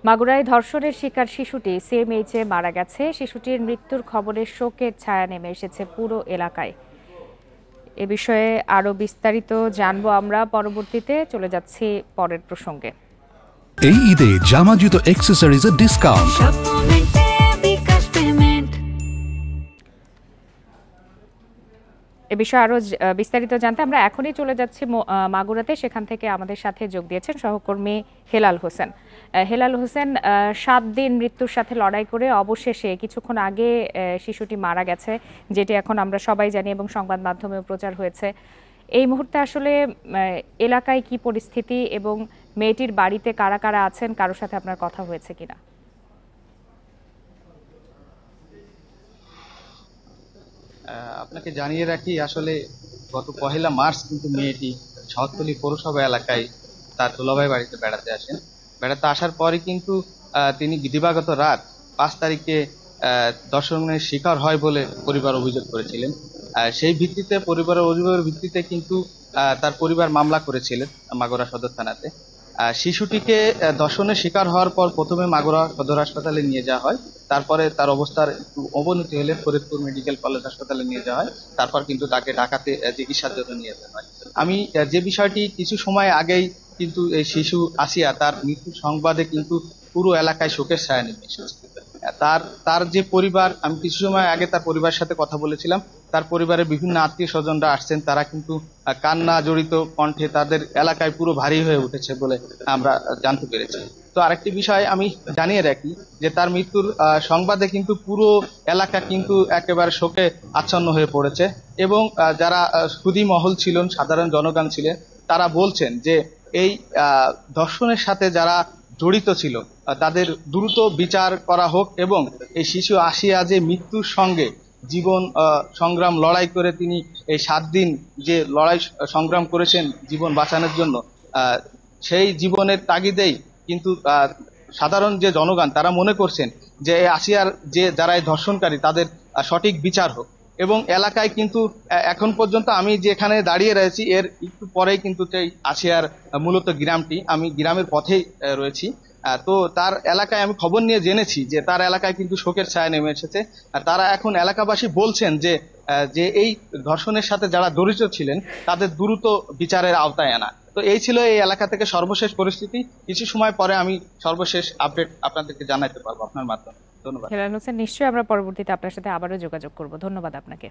মাগুরায় ধর্ষণের শিকার শিশুটি সিএমএইচে মারা গেছে। শিশুটির মৃত্যুর খবরে শোকের ছায়া নেমে এসেছে পুরো এলাকায়। এ বিষয়ে আরো বিস্তারিত জানবো আমরা পরবর্তীতে। চলে যাচ্ছি পরের প্রসঙ্গে। এই ঈদে জামা জুতো অ্যাকসেসরিজের ডিসকাউন্ট। এ বিষয়ে আরো বিস্তারিত জানতে আমরা এখনই চলে যাচ্ছি মাগুরাতে। সেখান থেকে আমাদের সাথে যোগ দিয়েছেন সহকর্মী হেলাল হোসেন। হেলাল হোসেন, 7 দিন মৃত্যুর সাথে লড়াই করে অবশেষে কিছুক্ষণ আগে শিশুটি মারা গেছে, যেটি এখন আমরা সবাই জানি এবং সংবাদ মাধ্যমেও প্রচার হয়েছে। এই মুহূর্তে আসলে এলাকায় কি পরিস্থিতি এবং মেয়েটির বাড়িতে কারা কারা আছেন, কারোর সাথে আপনার কথা হয়েছে কিনা? আপনাকে জানিয়ে রাখি, আসলে গত 1 মার্চ কিন্তু মেয়েটি শহরতলী পৌরসভা এলাকায় তার দুলাভাই বাড়িতে বেড়াতে আসেন। বেড়াতে আসার পরে কিন্তু তিনি দিবাগত রাত 5 তারিখে ধর্ষণের শিকার হয় বলে পরিবার অভিযোগ করেছিলেন। সেই ভিত্তিতে পরিবারের অভিযোগের ভিত্তিতে কিন্তু তার পরিবার মামলা করেছিলেন মাগুরা সদর থানাতে। শিশুটিকে ধর্ষণের শিকার হওয়ার পর প্রথমে মাগুরা সদর হাসপাতালে নিয়ে যাওয়া হয়। তারপরে তার অবস্থার একটু অবনতি হলে ফরিদপুর মেডিকেল কলেজ হাসপাতালে নিয়ে যাওয়া হয়। তারপর কিন্তু তাকে ঢাকাতে চিকিৎসার জন্য নিয়ে যাওয়া হয়। আমি যে বিষয়টি কিছু সময় আগেই কিন্তু এই শিশু আসিয়া তার মৃত্যুর সংবাদে কিন্তু পুরো এলাকায় শোকের ছায়া নেমে এসেছে। তার তার যে পরিবার, আমি কিছু সময় আগে তার পরিবারের সাথে কথা বলেছিলাম। তার পরিবারের বিভিন্ন আত্মীয় স্বজনরা আসছেন, তারা কিন্তু কান্না জড়িত কণ্ঠে তাদের এলাকায় পুরো ভারী হয়ে উঠেছে বলে আমরা জানতে পেরেছি। তো আরেকটি বিষয় আমি জানিয়ে রাখি যে তার মৃত্যুর সংবাদে কিন্তু পুরো এলাকা কিন্তু একেবারে শোকে আচ্ছন্ন হয়ে পড়েছে এবং যারা সুধী মহল ছিলেন, সাধারণ জনগণ ছিলেন, তারা বলছেন যে এই ধর্ষণের সাথে যারা জড়িত ছিল তাদের দ্রুত বিচার করা হোক এবং এই শিশু আসিয়া যে মৃত্যুর সঙ্গে জীবন সংগ্রাম লড়াই করে তিনি এই 7 দিন যে লড়াই সংগ্রাম করেছেন জীবন বাঁচানোর জন্য, সেই জীবনের তাগিদেই কিন্তু সাধারণ যে জনগণ তারা মনে করছেন যে আসিয়ার যে যারা এই ধর্ষণকারী তাদের সঠিক বিচার হোক। এবং এলাকায় কিন্তু এখন পর্যন্ত আমি যেখানে দাঁড়িয়ে রয়েছি এর একটু পরেই কিন্তু আসিয়ার মূলত গ্রামটি, আমি গ্রামের পথেই রয়েছি। তো তার এলাকায় আমি খবর নিয়ে জেনেছি যে তার এলাকায় কিন্তু শোকের ছায়া নেমে এসেছে। তারা এখন এলাকাবাসী বলছেন যে যে এই ধর্ষণের সাথে যারা জড়িত ছিলেন তাদের দ্রুত বিচারের আওতায় আনা। তো এই ছিল এই এলাকা থেকে সর্বশেষ পরিস্থিতি। কিছু সময় পরে আমি সর্বশেষ আপডেট আপনাদেরকে জানাতে পারবো আপনার মাধ্যমে। ধন্যবাদ। হেলাল হোসেন, নিশ্চয়ই আমরা পরবর্তীতে আপনার সাথে আবারও যোগাযোগ করব। ধন্যবাদ আপনাকে।